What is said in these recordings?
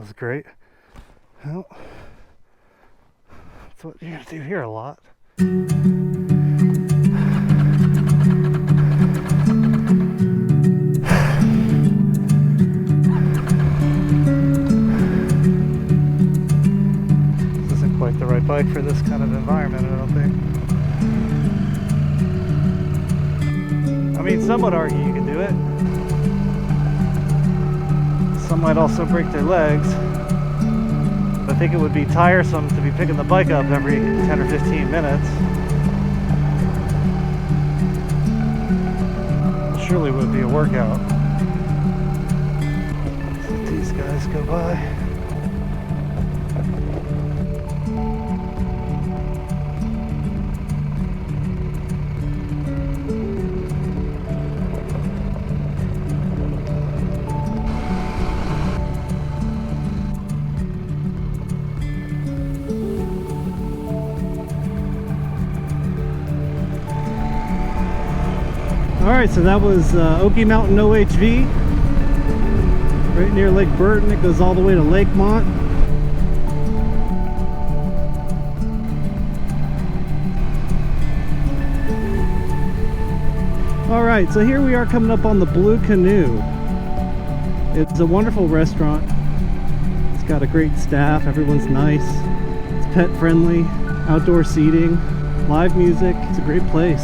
was great. Well, that's what you're gonna do here a lot. This isn't quite the right bike for this kind of environment, I don't think. I mean, some would argue you can do it. Some might also break their legs. I think it would be tiresome to be picking the bike up every 10 or 15 minutes. Surely would be a workout. Let's let these guys go by. Alright, so that was Okie Mountain OHV, right near Lake Burton. It goes all the way to Lakemont. Alright, so here we are coming up on the Bleu Canoe. It's a wonderful restaurant. It's got a great staff, everyone's nice. It's pet friendly, outdoor seating, live music. It's a great place.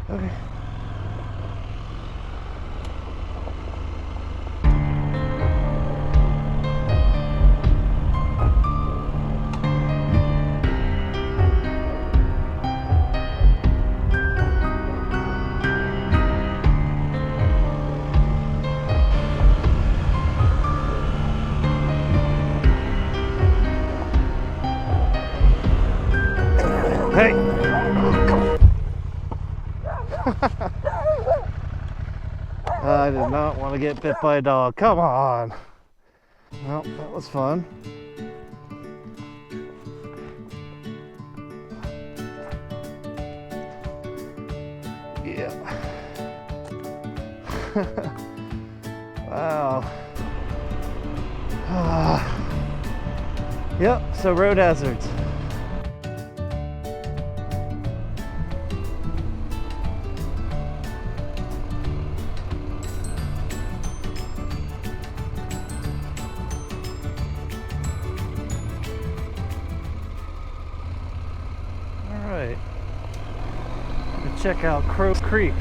Okay. Hey! I did not want to get bit by a dog. Come on. Well, that was fun. Yeah. Wow. Yep, so road hazards. Check out Crow Creek.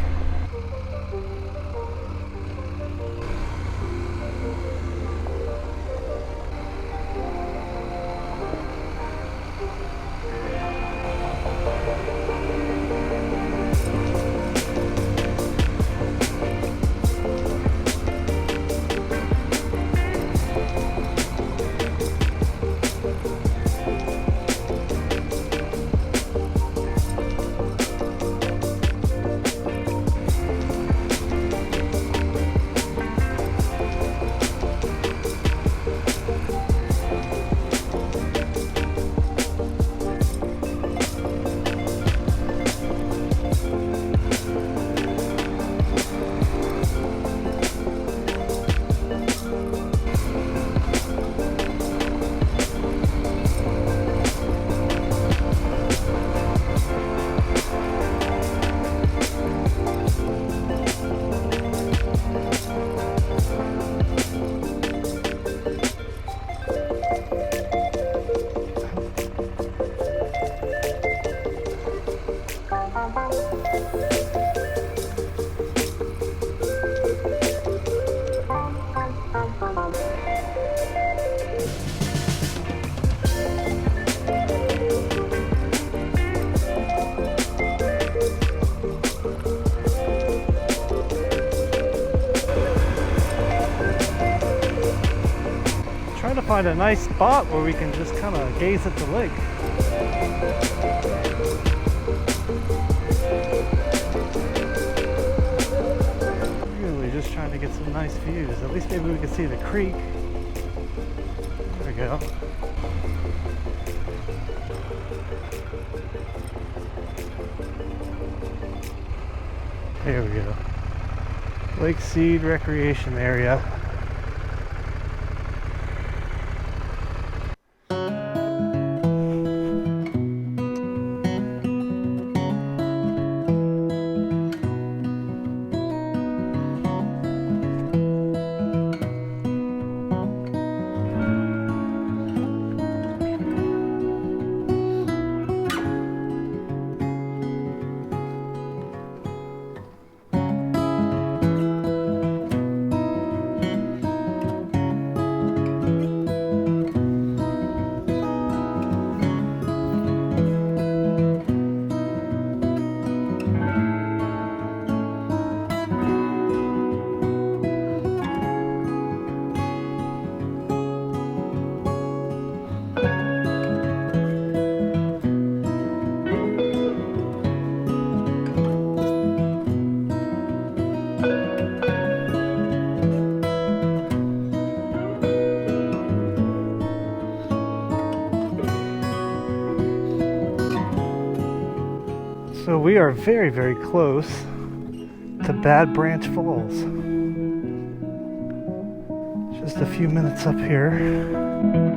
find a nice spot where we can just kind of gaze at the lake. Really just trying to get some nice views. At least maybe we can see the creek. There we go. There we go. Lake Seed Recreation Area. So we are very, very close to Bad Branch Falls. Just a few minutes up here.